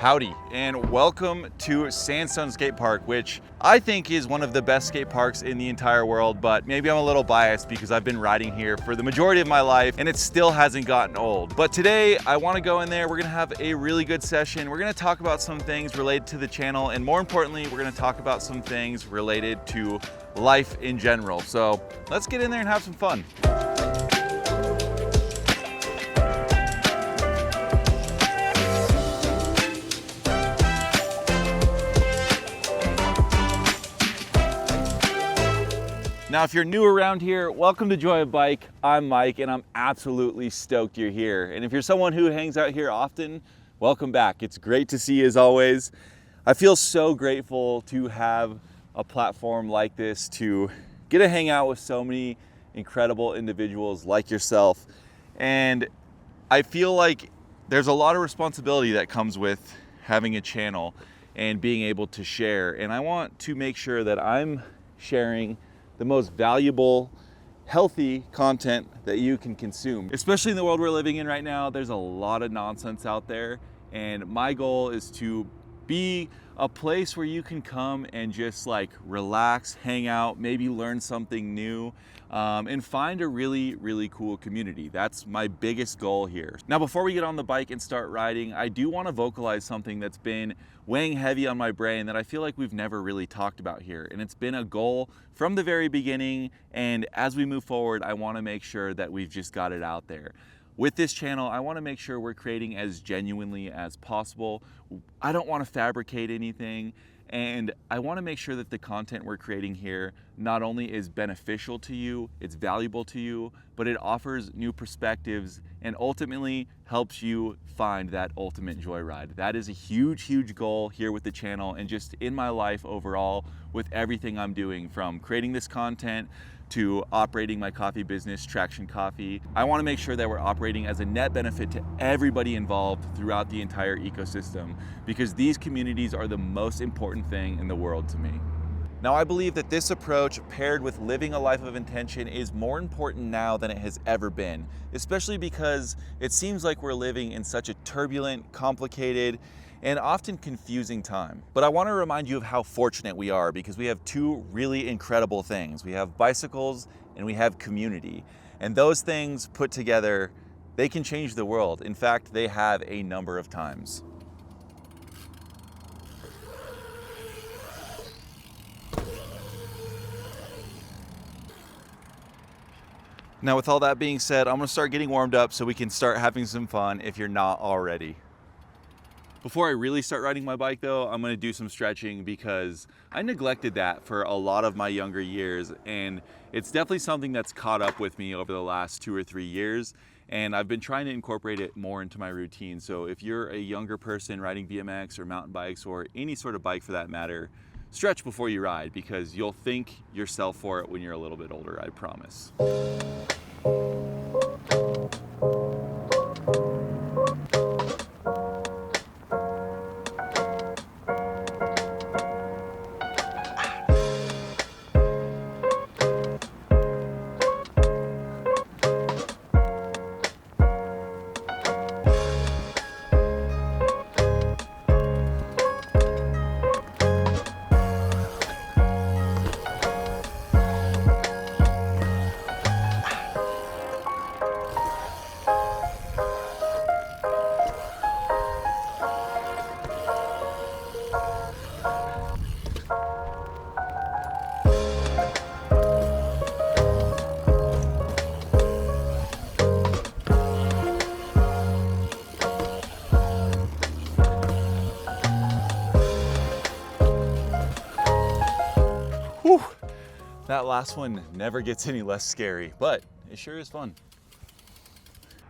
Howdy, and welcome to Sandstone Skate Park, which I think is one of the best skate parks in the entire world, but maybe I'm a little biased because I've been riding here for the majority of my life and it still hasn't gotten old. But today I want to go in there, we're gonna have a really good session. We're gonna talk about some things related to the channel, and more importantly, we're gonna talk about some things related to life in general. So let's get in there and have some fun. Now, if you're new around here, welcome to Joy of Bike. I'm Mike, and I'm absolutely stoked you're here. And if you're someone who hangs out here often, welcome back. It's great to see you as always. I feel so grateful to have a platform like this to get to hang out with so many incredible individuals like yourself. And I feel like there's a lot of responsibility that comes with having a channel and being able to share. And I want to make sure that I'm sharing the most valuable, healthy content that you can consume. Especially in the world we're living in right now, there's a lot of nonsense out there, and my goal is to be a place where you can come and just like relax, hang out, maybe learn something new, and find a really cool community. That's my biggest goal here. Now, before we get on the bike and start riding, I do want to vocalize something that's been weighing heavy on my brain that I feel like we've never really talked about here. And it's been a goal from the very beginning. And as we move forward, I want to make sure that we've just got it out there. With this channel, I want to make sure we're creating as genuinely as possible. I don't want to fabricate anything. And I want to make sure that the content we're creating here not only is beneficial to you, it's valuable to you, but it offers new perspectives and ultimately helps you find that ultimate joyride. That is a huge goal here with the channel and just in my life overall with everything I'm doing, from creating this content to operating my coffee business, Traction Coffee. I want to make sure that we're operating as a net benefit to everybody involved throughout the entire ecosystem, because these communities are the most important thing in the world to me. Now, I believe that this approach, paired with living a life of intention, is more important now than it has ever been, especially because it seems like we're living in such a turbulent, complicated, and often confusing time. But I want to remind you of how fortunate we are, because we have two really incredible things. We have bicycles and we have community. And those things put together, they can change the world. In fact, they have a number of times. Now, with all that being said, I'm gonna start getting warmed up so we can start having some fun if you're not already. Before I really start riding my bike though, I'm gonna do some stretching because I neglected that for a lot of my younger years, and it's definitely something that's caught up with me over the last 2 or 3 years, and I've been trying to incorporate it more into my routine. So if you're a younger person riding BMX or mountain bikes or any sort of bike for that matter, stretch before you ride, because you'll thank yourself for it when you're a little bit older, I promise. Whew. That last one never gets any less scary, but it sure is fun.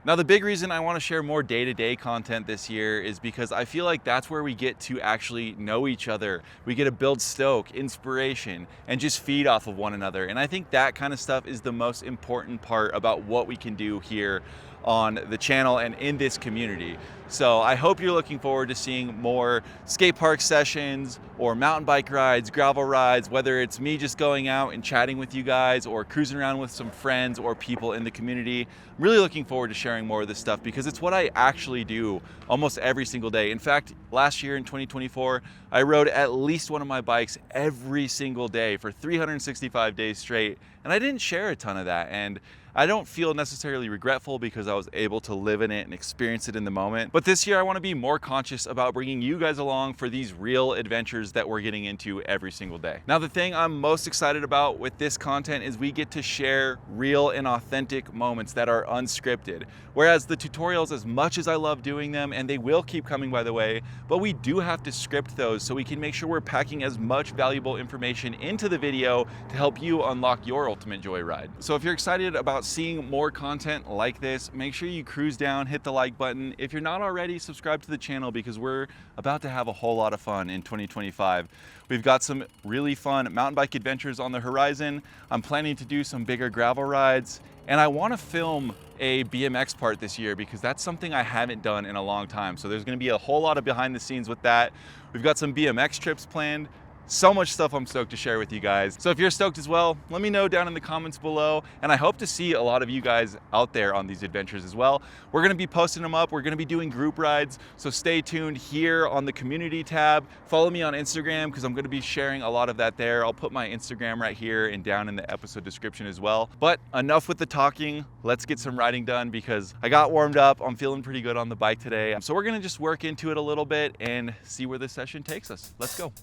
Now, the big reason I want to share more day-to-day content this year is because I feel like that's where we get to actually know each other. We get to build stoke, inspiration, and just feed off of one another. And I think that kind of stuff is the most important part about what we can do here on the channel and in this community. So I hope you're looking forward to seeing more skate park sessions or mountain bike rides, gravel rides, whether it's me just going out and chatting with you guys or cruising around with some friends or people in the community. I'm really looking forward to sharing more of this stuff because it's what I actually do almost every single day. In fact, last year in 2024, I rode at least one of my bikes every single day for 365 days straight, and I didn't share a ton of that. And I don't feel necessarily regretful because I was able to live in it and experience it in the moment. But this year I want to be more conscious about bringing you guys along for these real adventures that we're getting into every single day. Now, the thing I'm most excited about with this content is we get to share real and authentic moments that are unscripted. Whereas the tutorials, as much as I love doing them, and they will keep coming by the way, but we do have to script those so we can make sure we're packing as much valuable information into the video to help you unlock your ultimate joyride. So if you're excited about seeing more content like this, make sure you cruise down, hit the like button. If you're not already, subscribe to the channel because we're about to have a whole lot of fun in 2025. We've got some really fun mountain bike adventures on the horizon. I'm planning to do some bigger gravel rides, and I want to film a BMX part this year because that's something I haven't done in a long time. So there's going to be a whole lot of behind the scenes with that. We've got some BMX trips planned. So much stuff I'm stoked to share with you guys. So if you're stoked as well, let me know down in the comments below. And I hope to see a lot of you guys out there on these adventures as well. We're gonna be posting them up. We're gonna be doing group rides. So stay tuned here on the community tab. Follow me on Instagram because I'm gonna be sharing a lot of that there. I'll put my Instagram right here and down in the episode description as well. But enough with the talking. Let's get some riding done because I got warmed up. I'm feeling pretty good on the bike today. So we're gonna just work into it a little bit and see where this session takes us. Let's go.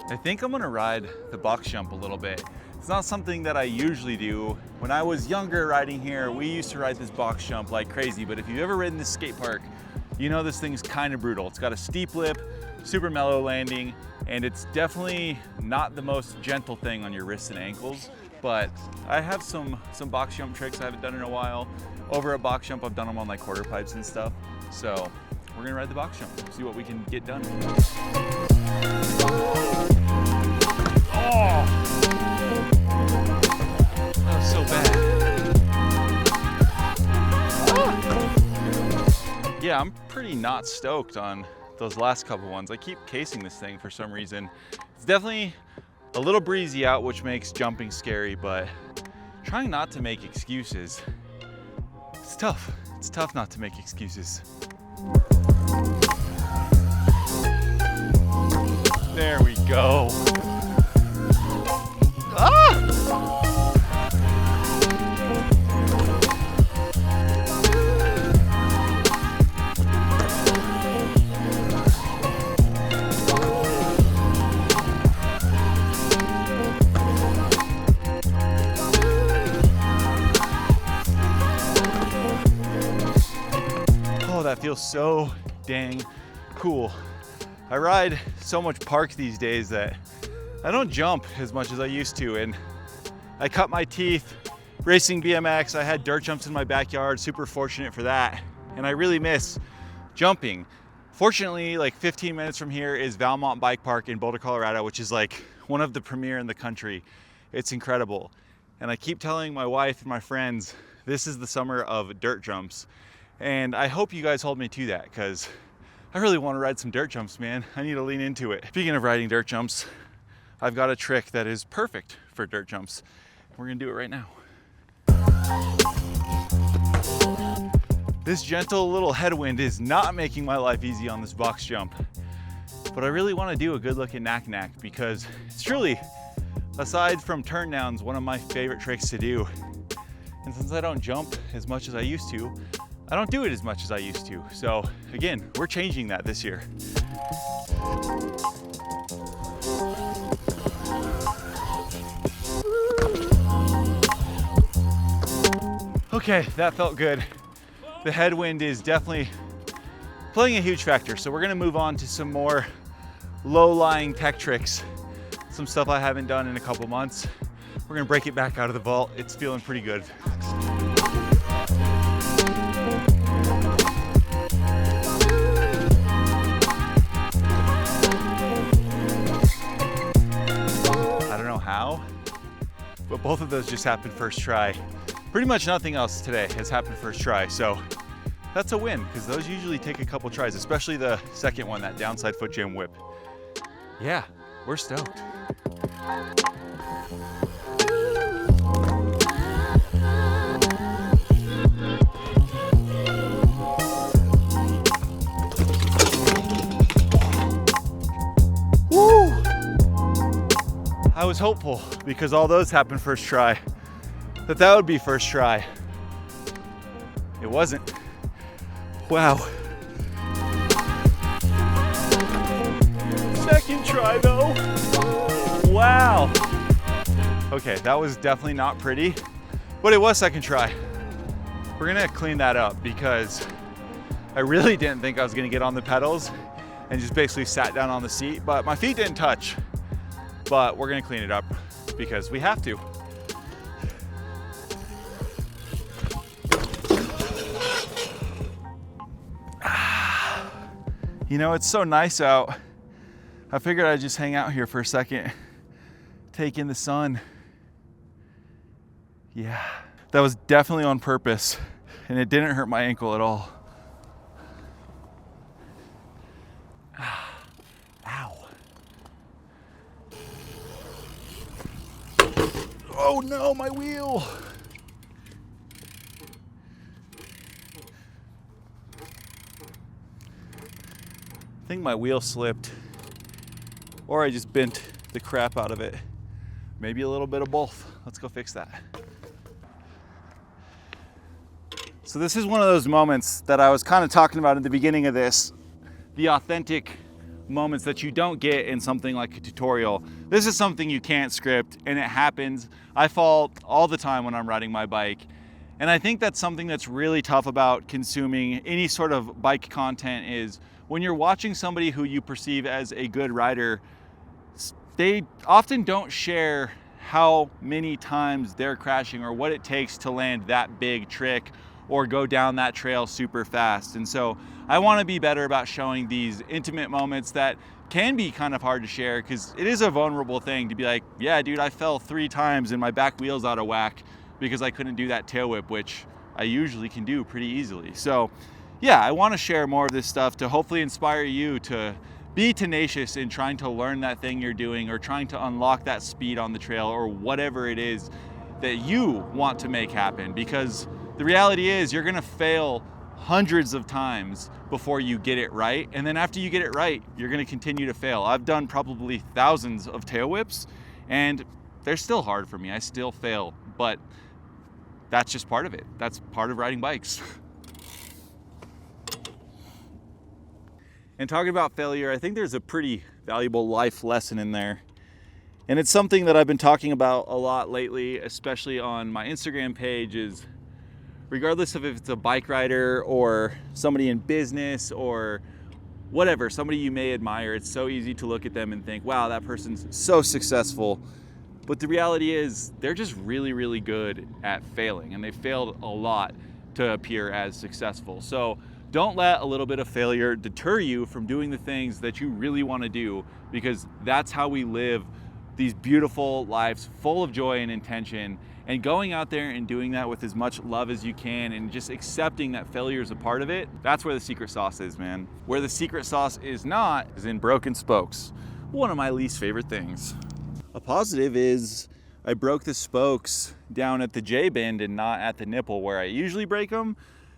I think I'm gonna ride the box jump a little bit. It's not something that I usually do. When I was younger riding here, we used to ride this box jump like crazy, but if you've ever ridden this skate park, you know this thing's kind of brutal. It's got a steep lip, super mellow landing, and it's definitely not the most gentle thing on your wrists and ankles, but I have some box jump tricks I haven't done in a while. Over at box jump, I've done them on like quarter pipes and stuff. So we're gonna ride the box jump, see what we can get done. Oh! That was so bad. Oh! Yeah, I'm pretty not stoked on those last couple ones. I keep casing this thing for some reason. It's definitely a little breezy out, which makes jumping scary, but trying not to make excuses. It's tough. It's tough not to make excuses. There we go. Ah! Oh, that feels so dang cool. I ride so much park these days that I don't jump as much as I used to, and I cut my teeth racing BMX. I had dirt jumps in my backyard, super fortunate for that, and I really miss jumping. Fortunately, like 15 minutes from here is Valmont Bike Park in Boulder, Colorado, which is like one of the premier in the country. It's incredible. And I keep telling my wife and my friends, this is the summer of dirt jumps. And I hope you guys hold me to that because I really want to ride some dirt jumps, man. I need to lean into it. Speaking of riding dirt jumps, I've got a trick that is perfect for dirt jumps. We're gonna do it right now. This gentle little headwind is not making my life easy on this box jump, but I really want to do a good look at knack because it's truly, aside from turn downs, one of my favorite tricks to do. And since I don't jump as much as I used to, I don't do it as much as I used to. So again, we're changing that this year. Okay, that felt good. The headwind is definitely playing a huge factor. So we're gonna move on to some more low-lying tech tricks, some stuff I haven't done in a couple months. We're gonna break it back out of the vault. It's feeling pretty good. I don't know how, but both of those just happened first try. Pretty much nothing else today has happened first try, so that's a win, because those usually take a couple tries, especially the second one, that downside foot jam whip. Yeah, we're stoked. Woo! I was hopeful, because all those happened first try, that would be first try. It wasn't. Wow. Second try though. Wow. Okay, that was definitely not pretty, but it was second try. We're gonna clean that up because I really didn't think I was gonna get on the pedals and just basically sat down on the seat, but my feet didn't touch. But we're gonna clean it up because we have to. You know, it's so nice out. I figured I'd just hang out here for a second, take in the sun. Yeah, that was definitely on purpose, and it didn't hurt my ankle at all. Ow. Oh no, my wheel. I think my wheel slipped, or I just bent the crap out of it. Maybe a little bit of both. Let's go fix that. So this is one of those moments that I was kind of talking about at the beginning of this, the authentic moments that you don't get in something like a tutorial. This is something you can't script, and it happens. I fall all the time when I'm riding my bike. And I think that's something that's really tough about consuming any sort of bike content is when you're watching somebody who you perceive as a good rider, they often don't share how many times they're crashing or what it takes to land that big trick or go down that trail super fast. And so I want to be better about showing these intimate moments that can be kind of hard to share, because it is a vulnerable thing to be like, yeah, dude, I fell 3 times and my back wheel's out of whack because I couldn't do that tail whip, which I usually can do pretty easily. So yeah, I want to share more of this stuff to hopefully inspire you to be tenacious in trying to learn that thing you're doing, or trying to unlock that speed on the trail, or whatever it is that you want to make happen. Because the reality is you're going to fail hundreds of times before you get it right. And then after you get it right, you're going to continue to fail. I've done probably thousands of tail whips, and they're still hard for me. I still fail, but that's just part of it. That's part of riding bikes. And talking about failure, I think there's a pretty valuable life lesson in there. And it's something that I've been talking about a lot lately, especially on my Instagram page, is regardless of if it's a bike rider or somebody in business or whatever, somebody you may admire, it's so easy to look at them and think, wow, that person's so successful. But the reality is they're just really, really good at failing, and they failed a lot to appear as successful. So don't let a little bit of failure deter you from doing the things that you really want to do, because that's how we live these beautiful lives full of joy and intention. And going out there and doing that with as much love as you can, and just accepting that failure is a part of it, that's where the secret sauce is, man. Where the secret sauce is not is in broken spokes. One of my least favorite things. A positive is I broke the spokes down at the J-bend and not at the nipple where I usually break them.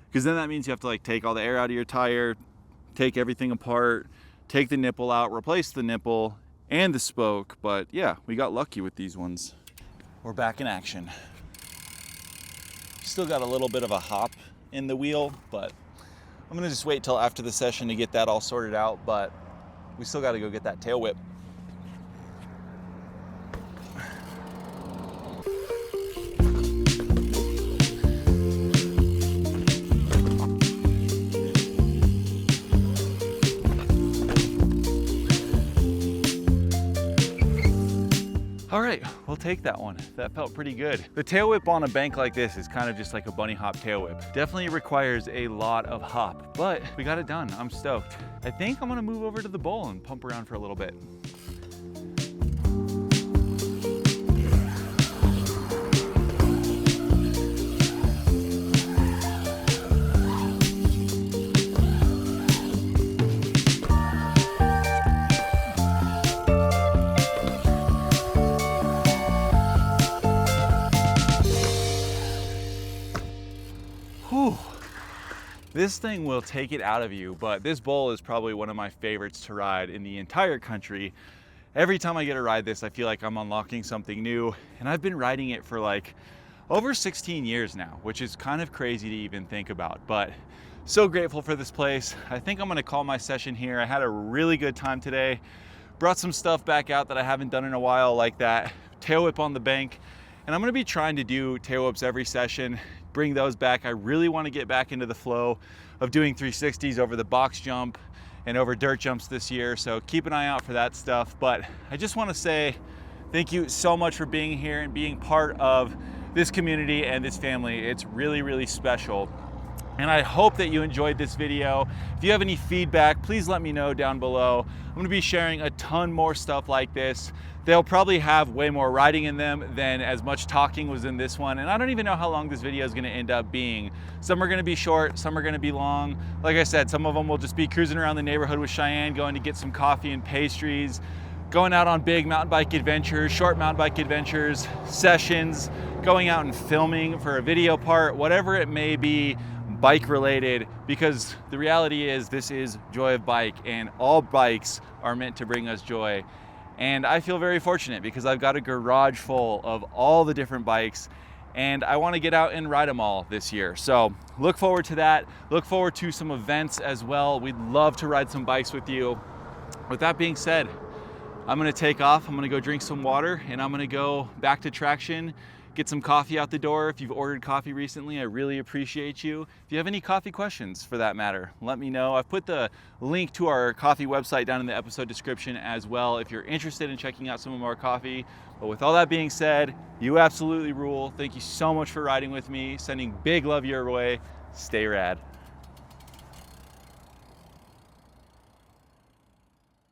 Because then that means you have to like take all the air out of your tire, take everything apart, take the nipple out, replace the nipple and the spoke. But yeah, we got lucky with these ones. We're back in action. Still got a little bit of a hop in the wheel, but I'm gonna just wait till after the session to get that all sorted out. But we still gotta go get that tail whip. All right, we'll take that one. That felt pretty good. The tail whip on a bank like this is kind of just like a bunny hop tail whip. Definitely requires a lot of hop, but we got it done. I'm stoked. I think I'm gonna move over to the bowl and pump around for a little bit. Whew. This thing will take it out of you, but this bowl is probably one of my favorites to ride in the entire country. Every time I get to ride this, I feel like I'm unlocking something new, and I've been riding it for like over 16 years now, which is kind of crazy to even think about, but so grateful for this place. I think I'm gonna call my session here. I had a really good time today. Brought some stuff back out that I haven't done in a while, like that tail whip on the bank, and I'm gonna be trying to do tail whips every session, bring those back. I really want to get back into the flow of doing 360s over the box jump and over dirt jumps this year, so keep an eye out for that stuff. But I just want to say thank you so much for being here and being part of this community and this family. It's really, really special. And I hope that you enjoyed this video. If you have any feedback, please let me know down below. I'm gonna be sharing a ton more stuff like this. They'll probably have way more riding in them than as much talking was in this one. And I don't even know how long this video is gonna end up being. Some are gonna be short, some are gonna be long. Like I said, some of them will just be cruising around the neighborhood with Cheyenne, going to get some coffee and pastries, going out on big mountain bike adventures, short mountain bike adventures, sessions, going out and filming for a video part, whatever it may be, bike related, because the reality is this is Joy of Bike and all bikes are meant to bring us joy. And I feel very fortunate because I've got a garage full of all the different bikes and I want to get out and ride them all this year. So look forward to that. Look forward to some events as well. We'd love to ride some bikes with you. With that being said, I'm gonna take off. I'm gonna go drink some water and I'm gonna go back to Traction, get some coffee out the door. If you've ordered coffee recently, I really appreciate you. If you have any coffee questions for that matter, let me know. I've put the link to our coffee website down in the episode description as well if you're interested in checking out some of our coffee. But with all that being said, you absolutely rule. Thank you so much for riding with me. Sending big love your way. Stay rad.